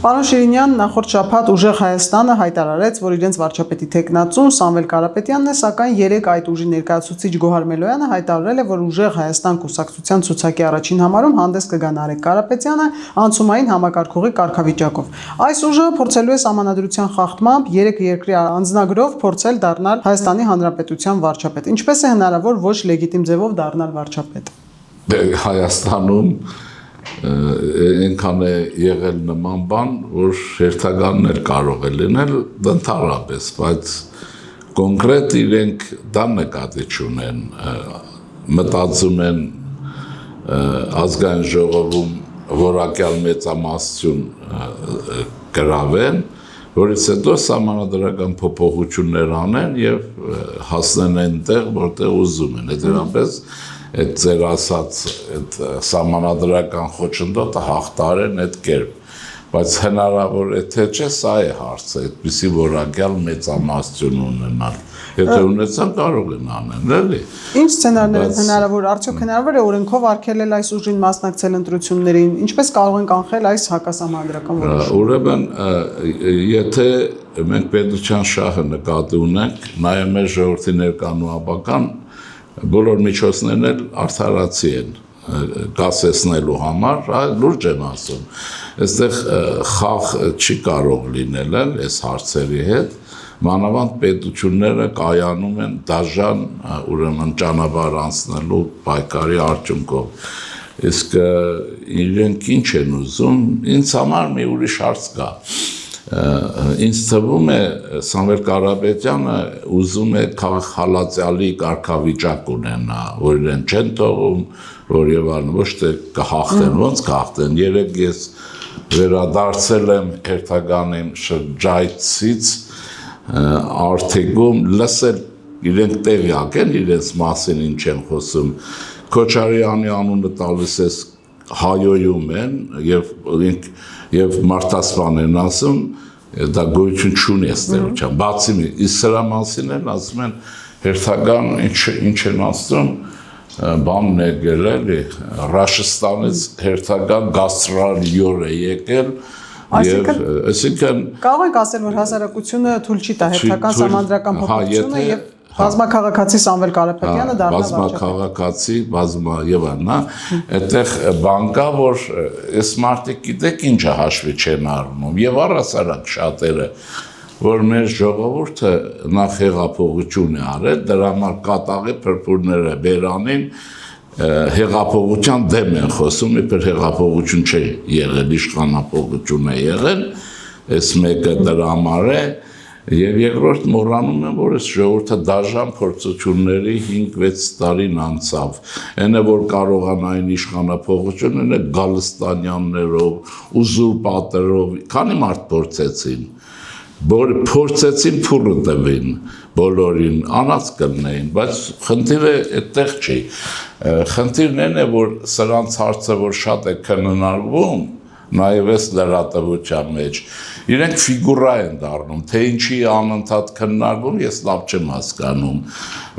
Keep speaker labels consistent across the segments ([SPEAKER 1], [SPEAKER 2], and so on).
[SPEAKER 1] Պարոն Շիրինյան, նախորդ շաբաթ ուժեղ Հայաստանը հայտարարեց, որ իրենց վարչապետի թեկնածուն Սամվել Կարապետյանն է, սակայն երեկ այդ ուժի ներկայացուցիչ Գոհար Մելոյանը հայտարարել է, որ ուժեղ Հայաստան կուսակցության ցուցակի առաջին համարում հանդես կգա Նարեկ Կարապետյանը անցումային համակարգողի կարգավիճակով։ Այս ուժը փորձելու է Սահմանադրության խախտմամբ 3 երկրի անձնագրով փորձել դառնալ Հայաստանի Հանրապետության վարչապետ։ Ինչպես է հնարավոր ոչ լեգիտիմ ձևով դառնալ վարչապետ։
[SPEAKER 2] Հայաստանում այնքան է եղել նման բան, որ հերթականն էլ կարող է լինել ընդհանրապես, բայց կոնկրետ իրենք դա նկատի չունեն, մտածում են ազգային ժողովում որակյալ մեծամասնություն գրավեն, որից հետո սահմանադրական փոփոխություններ անեն եւ հասնեն այնտեղ, որտեղ ուզում են, հետեւաբար այդ ձեր ասած այդ սահմանադրական խոչընդոտը հաղթարեն այդ կերպ, բայց հնարավոր է թե չէ, սա է հարցը, այդպիսի որակյալ մեծամասնություն ունենալ, եթե ունեցան կարող են անել, էլի։
[SPEAKER 1] Ինչ սցենարներ են հնարավոր, արդյոք հնարավոր է օրենքով արգելել այս ուժին մասնակցել ընտրություններին, ինչպես կարող են կանխել այս հակասահմանադրական որոշումը։
[SPEAKER 2] Ուրեմն, եթե մենք պետության շահը նկատի ունենք, նաև մեր ժողովրդի ներկանուաբական բոլոր միջոցներն էլ արդարացի են կասեցնելու համար, լուրջ եմ ասում, այստեղ խաղ չի կարող լինել այս հարցերի հետ, մանավանդ պետությունները կայանում են դաժան ուրեմն ճանապարհ անցնելու պայքարի արդյունքով, իսկ իրենք ինչ են ուզում, ինձ համար մի ուրիշ հարց կա, ինձ թվում է Սամվել Կարապետյանը ուզում է քաղաքալացյալի կարգավիճակ ունենա, որ իրեն չեն թողում, որ եւ այլն, ոչ թե կհաղթեն, ոնց կհաղթեն, երեք ես վերադարձել եմ հերթականին շրջայցից Արթիկում, լսել իրենք տեղյակ են իրենց մասին ինչ են խոսում, Քոչարյանի անունը տալիս ես հայոյում են եւ մարդասպան են ասում, դա գոյություն չունի այստեղության, բացի իսկ սրա մասին են ասում են հերթական ինչ են ասում, բանն եկել էլի, Ռաշստանից հերթական գաստրոլյոր է եկել, այսինքն
[SPEAKER 1] կարող եք ասել, որ հասարակությունը թույլ չի տա հերթական սահմանադրական փոփոխությունը եւ բազմաքաղաքացի Սամվել Կարապետյանը դառնա
[SPEAKER 2] բազմաքաղաքացի, եւ այլն, այդտեղ բան կա, որ այս մարդիկ գիտեք ինչը հաշվի չեն առնում եւ առասարակ շատերը, որ մեր ժողովուրդը նախ հեղափոխություն է արել, դրա համար կատաղի փրփուրները բերանին հեղափոխության դեմ են խոսում, իբր հեղափոխություն չի եղել, իշխանապողություն է եղել, այս մեկը դրա համար է Եվ երկրորդ մոռանում եմ, որ այս ժողովուրդը դաժան փորձությունների 5-6 տարին անցավ։ Այն է, որ կարողանային իշխանապողություն ունենալ գալստանյաններով, ուզուրպատորով, քանի մարդ փորձեցին։ Փորձեցին փուռը տվին բոլորին, անած կլնեին, բայց խնդիրը այդտեղ չի։ Խնդիրն այն է, որ սրանց հարցը, որ շատ է քննարկվում, նաև այս լրատվության մեջ, իրենք ֆիգուրա են դառնում, թե ինչի անընդհատ քննարկում, ես լավ չեմ հասկանում,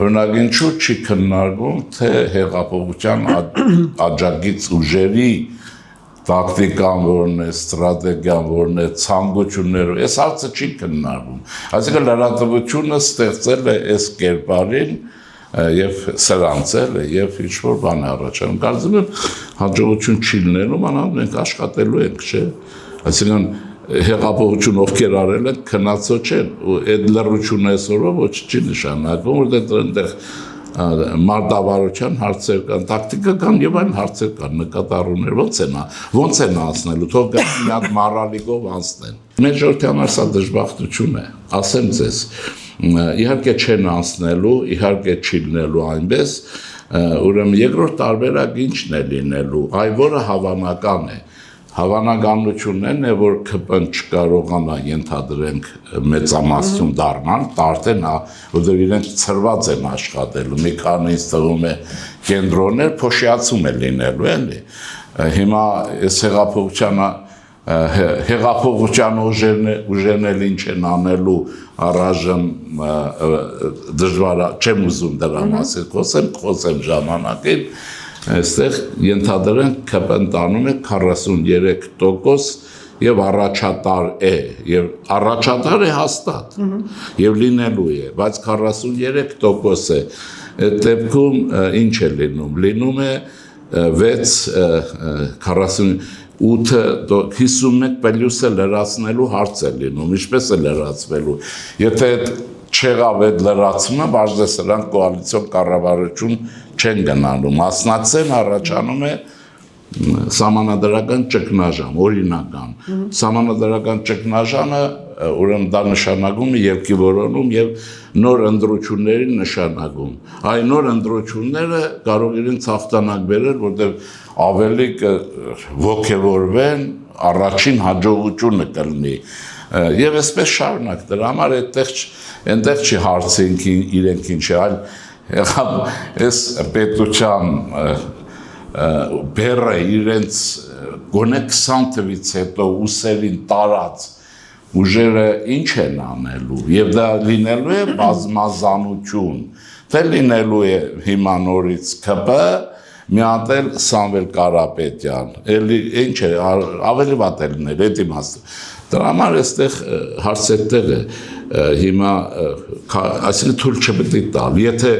[SPEAKER 2] օրինակ ինչու չի քննարկում, թե հեղափոխության աջակից ուժերի տակտիկան որն է, ստրատեգիան որն է, ցանկությունները, այս հարցը չի քննարկվում, այսինքն լրատվությունը ստեղծել է այս կերպարին եւ սրանց էլ եւ ինչ-որ բան առաջանում, կարծում եմ հաջողություն չի լինելու, մանավանդ մենք աշխատելու ենք, չէ, այսինքն հեղափոխություն ովքեր արել են, քնածո չեն, ու այդ լռությունը այսօրով ոչ չի նշանակում, որտեղ այնտեղ մարտավարության հարցեր կան, տակտիկական եւ այլ հարցեր կան, նկատառումներ, ոնց են անցնելու, թող գա մի հատ մառալիկով անցնեն։ Մեր ժողովրդի համար սա դժբախտություն է, ասեմ ձեզ, իհարկե չեն անցնելու, իհարկե չի լինելու այնպես, ուրեմն երկրորդ տարբերակ ինչն է լինելու, այ որը հավանական է։ Հավանականությունն է, որ ԿՊ-ն չկարողանա ենթադրենք մեծամասնություն դառնալ, տարտեն, որտեղ իրենք ցրված են աշխատելու, մի քանի ինձ թվում է կենտրոններ փոշիացում է լինելու, էլի։ Հիմա այս հեղափոխության ուժերն էլ ինչ են անելու առայժմ դժվար չեմ ուզում դրա մասին խոսեմ ժամանակին, այստեղ ենթադրենք ԿՊ-ն տանում է 43% եւ առաջատար է եւ առաջատար է հաստատ եւ լինելու է, բայց 43% է, այդ դեպքում ինչ է լինում է 51 պլյուսը լրացնելու հարց է լինում, ինչպես է լրացվելու, եթե չեղավ այդ լրացումը, բաժնե սրանք կոալիցիոն կառավարություն չեն գնալու, մասնակցեն առաջանում է սահմանադրական ճգնաժամ, օրինական, սահմանադրական ճգնաժամը ուրեմն դա նշանակում է երկի որոնում եւ նոր ընտրությունների նշանակում, այն նոր ընտրությունները կարող իրենց հաղթանակ բերել, որտեղ ավելի ոգևորվեն, առաջին հաջողությունը կլինի եւ այսպես շարունակ դրա համար այնտեղ չի հարցինք իրենք ինչ է, այլ եղավ այս պետության բերը իրենց գոնե 20 թվից հետո ուսերին տարած ուժերը ինչ են անելու եւ դա լինելու է բազմազանություն, թե լինելու է հիմա նորից ԿՊ մի հատ էլ Սամվել Կարապետյան, էլի ինչ է, ավելի վատ է լինել, այդ իմաստը։ Դրա համար այստեղ հարցը տեղ է, հիմա, այսինքն թույլ չպետք է տալ, եթե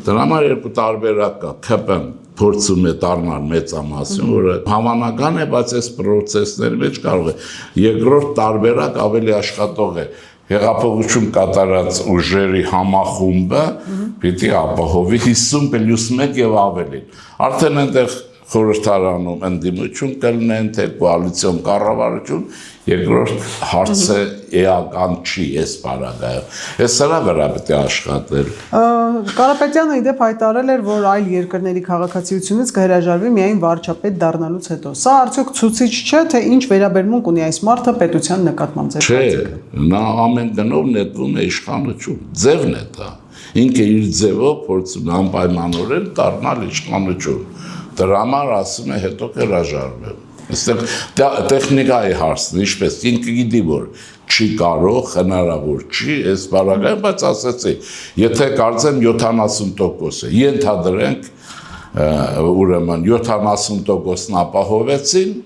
[SPEAKER 2] դրա համար երկու տարբերակ կա, ԿՊ-ն փորձում է դառնալ մեծամասնություն, որը հավանական է, բայց այս պրոցեսների մեջ կարող է, երկրորդ տարբերակ ավելի աշխատող է, հեղափոխություն կատարած ուժերի համախումբը պիտի ապահովի 50+1 եւ ավելին։ Արդեն այնտեղ խորհրդարանում ընդդիմություն կլինեն, թե կոալիցիոն կառավարություն, երկրորդ հարցը էական չի այս պարագայում։ Այս սրա վրա պետք է աշխատել։
[SPEAKER 1] Կարապետյանը իդեպ հայտարարել էր, որ այլ երկրների քաղաքացիությունից կհրաժարվի միայն վարչապետ դառնալուց հետո։ Սա արդյոք ցուցիչ չէ, թե ինչ վերաբերմունք ունի այս մարդը պետության նկատմամբ ձեր
[SPEAKER 2] կարծիքով։ Չէ, նա ամեն գնով նետվում է իշխանություն, ձևն է դա։ Ինքը իր ձևով փորձում է անպայմանորեն դառնալ իշխանություն։ Դրա համար ասում է հետո կհրաժարվեմ։ Այստեղ տեխնիկայի հարցն ինչպես ինքը գիտի որ չի կարող, հնարավոր չի, այս բaragայում, բայց ասեցի, եթե կարծեմ 70% է, ենթադրենք ուրեմն 70%-ն ապահովեցին,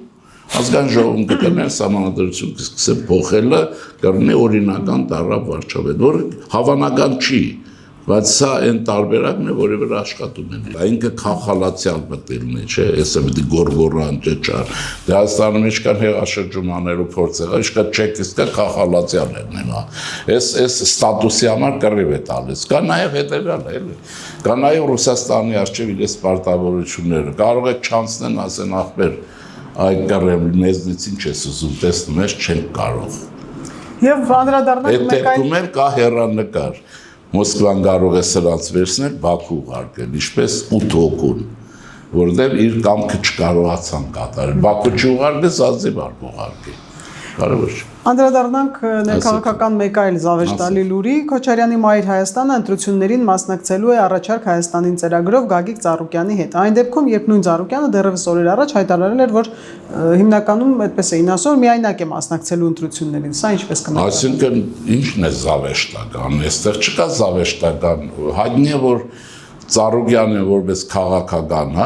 [SPEAKER 2] ազգային ժողովում կգնեն սահմանադրություն կսկսեն փոխելը, կլինի օրինական տարավ վարչապետ, որը հավանական չի, բայց սա այն տարբերակն է, որի վրա աշխատում են։ Ինքը քաղաքալացիան պետք է լինի, չէ, այսը պետք է գորգորան ճճար։ Հայաստանի մեջ կան հեղաշրջում անելու փորձեր, իշքա չեկիստկա քաղաքալացիան են հիմա։ Այս ստատուսի համար կռիվ է տալիս։ Կա նաև հետևյալը, էլի։ Կա նաև Ռուսաստանի արչև իրենց պարտավորությունները։ Կարող է չանցնեն, ասեն ախպեր, այ կռիվ մեզնից ինչ ես ուզում, տեսնում ես, չենք կարող։
[SPEAKER 1] Եվ անդրադառնանք
[SPEAKER 2] մեկ այլ։ Այդ դեպքում էլ կա հեռանկար։ Մոսկվան կարող է սրանց վերցնել Բաքու ուղարկել, ինչպես 8 հոգուն, որտեղ իր կամքը չկարողացան կատարել։ Բաքու չուղարկել, Զանզիբար կուղարկել։ Կարևոր չէ։
[SPEAKER 1] Անդրադառնանք ներքաղաքական մեկ այլ զավեշտալի լուրի, Քոչարյանի Մայր Հայաստանը ընտրություններին մասնակցելու է առաջարկ Հայաստանին ծրագրով Գագիկ Ծառուկյանի հետ։ Այն դեպքում, երբ նույն Ծառուկյանը դեռևս օրեր առաջ հայտարարել էր, որ հիմնականում այդպես էին ասում, միայնակ է մասնակցելու ընտրություններին։ Սա ինչպես կմեկնարկի։
[SPEAKER 2] Այսինքն ինչն է զավեշտական, այստեղ չկա զավեշտական, հայտնի է, որ Ծառուկյանը որպես քաղաքական,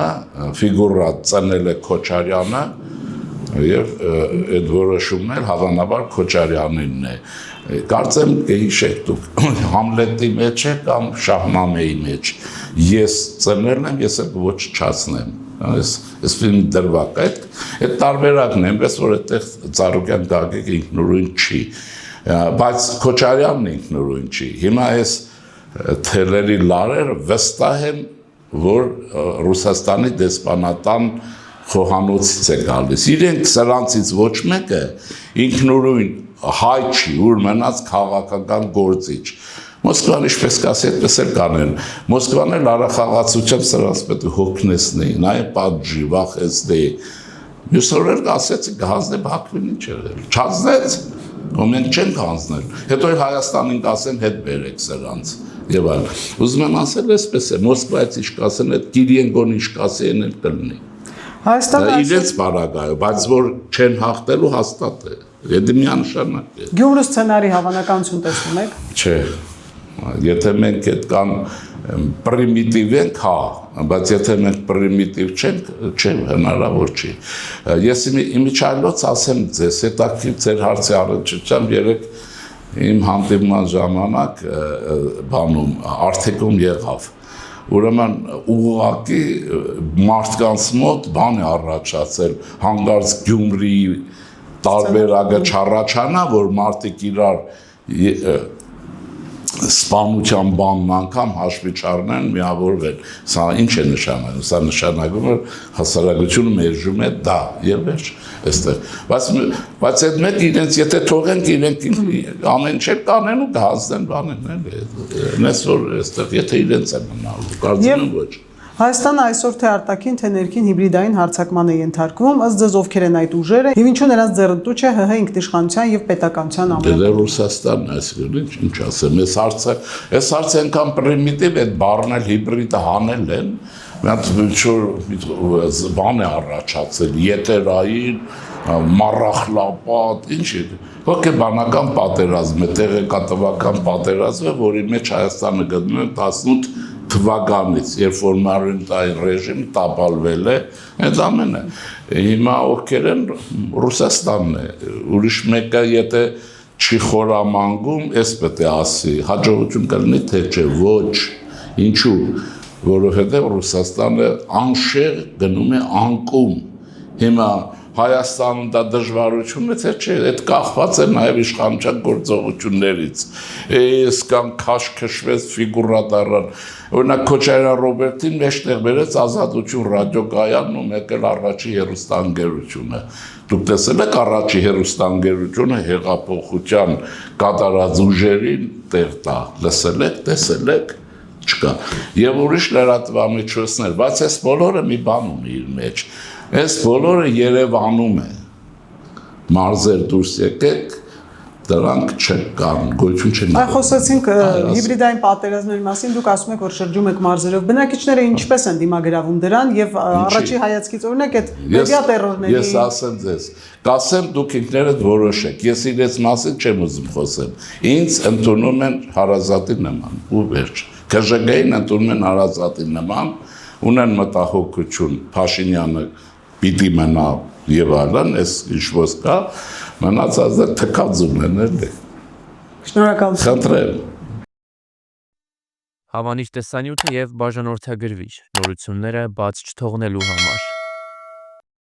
[SPEAKER 2] ֆիգուրա ծնել է Քոչարյանը եւ այդ որոշումն էլ հավանաբար Քոչարյանինն է։ Կարծեմ կհիշեք դուք Համլետի մեջ է կամ Շահնամեի մեջ։ Ես ծնել եմ, ես էլ ոչ չացնեմ։ Այս ֆիլմի դրվակ այդ տարբերակն է, այնպես որ այդտեղ Ծառուկյան Գագիկ ինքնուրույն չի, բայց Քոչարյանն ինքնուրույն չի։ Հիմա այս թելերի լարերը վստահ են, որ Ռուսաստանի դեսպանատան խոհանոցից է գալիս։ Իրենք սրանցից ոչ մեկը ինքնուրույն հայ չի, ուր մնաց քաղաքական գործիչ։ Մոսկվան ինչպես կասի, այդպես էլ կանեն։ Մոսկվան էլ առախաղացությամբ սրանց պետք է հոգնեցնի, նայ պատժի, վախեցնի։ Մյուս օրեր կասեցի կհանձնի Բաքվին ինչ եղել։ Չանձնեց, ու մենք չենք հանձնել։ Հետո էլ Հայաստանին կասեն հետ բերեք սրանց։ Եվ այլ։ Ուզում եմ ասել այսպես է, Մոսկվայից ինչ կասեն, այդ Կիրիենկոն ինչ կասի, այն էլ կլինի։
[SPEAKER 1] Հայաստանը
[SPEAKER 2] իրենց բարագայով, բայց որ չեն հաղթելու հաստատ է։ Դա միանշանակ է։
[SPEAKER 1] Գյումրու սցենարի հավանականություն տեսնում եք։
[SPEAKER 2] Չէ։ Եթե մենք այդ կան պրիմիտիվ ենք, հա, բայց եթե մենք պրիմիտիվ չենք, չէ, հնարավոր չի։ Ես իմիջայլոց ասեմ ձեզ, հետաքրքիր ձեր հարցի առնչությամբ երեք իմ հանդիպման ժամանակ բանում Արթիկում եղավ։ Ուրեմն ուղղակի մարդկանց մոտ բան է առաջացել, հանկարծ Գյումրիի տարբերակը չառաջանա, որ մարդիկ իրար սպանության բանն անգամ հաշվի չառնեն, միավորվեն։ Սա ինչ է նշանակում։ Սա նշանակում է հասարակությունը մերժում է դա եւ վերջ այստեղ։ Բայց այդ մեկ իրենց եթե թողենք իրենք ամեն ինչ կանեն ու կհասնեն բանեն էլ։ Այսօր այստեղ եթե իրենց է մնալու, կարծում եմ ոչ։
[SPEAKER 1] Հայաստանը այսօր թե արտաքին, թե ներքին հիբրիդային հարձակման է ենթարկվում, ըստ ձեզ ովքեր են այդ ուժերը, եւ ինչու նրանց ձեռնտու չէ ՀՀ ինքնիշխանության եւ պետականության ամեն։
[SPEAKER 2] Դե Ռուսաստանն այսինքն ինչ ասեմ, այս հարցը այնքան պրիմիտիվ է, բառն էլ հիբրիդը հանել են, մի բան է առաջացել, եթերային, մառախլապատ, ինչ է։ Հոգեբանական պատերազմ է, տեղեկատվական պատերազմ է, որի մեջ Հայաստանը գտնում է 18 թվականից, երբ որ մարիոնետային ռեժիմը տապալվել է, այդ ամենը։ Հիմա ովքեր են Ռուսաստանն է, ուրիշ մեկը եթե չի խորամանկում, էս պետք է ասի, հաջողություն կլինի թե չէ, ոչ, ինչու, որովհետև Ռուսաստանը անշեղ գնում է անկում։ Հիմա Հայաստանում դա դժվարություն է, թե չէ, այդ կախված է նաև իշխանության գործողություններից։ Այս կամ քաշքշվեց ֆիգուրա դառան։ Օրինակ Քոչարյան Ռոբերտին մեջտեղ բերեց Ազատություն ռադիոկայանն ու մեկ էլ առաջի հեռուստաընկերությունը։ Դուք տեսել եք առաջի հեռուստաընկերությունը հեղափոխության կատարած ուժերին տեղ տա, լսել եք, տեսել եք, չկա։ Եվ ուրիշ լրատվամիջոցներ, բայց այս բոլորը մի բան ունի իր մեջ։ Այս բոլորը Երևանում է, մարզեր դուրս եկեք, դրանք չկան, գոյություն չեն։
[SPEAKER 1] Այ խոսեցինք հիբրիդային պատերազմների մասին, դուք ասում եք, որ շրջում եք մարզերով, բնակիչները ինչպես են դիմագրավում դրան եւ առաջի հայացքից օրինակ այդ մեդիա տերորների։
[SPEAKER 2] Ես ասեմ ձեզ, կասեմ դուք ինքներդ որոշեք, ես իրենց մասին չեմ ուզում խոսեմ, ինձ ընդունում են հարազատի նման, ու վերջ, ԿԺԳ-ին ընդունում են հարազատի նման, ունեն մտահոգություն, Փաշինյանը պիտի մնա եւ այլն, այս ինչ-որ կա, մնացածը թքած ունեն էլի։
[SPEAKER 1] Շնորհակալություն։
[SPEAKER 2] Խնդրեմ։
[SPEAKER 3] Հավանիչ տեսանյութը եւ բաժանորդագրվիչ նորությունները բաց չթողնելու համար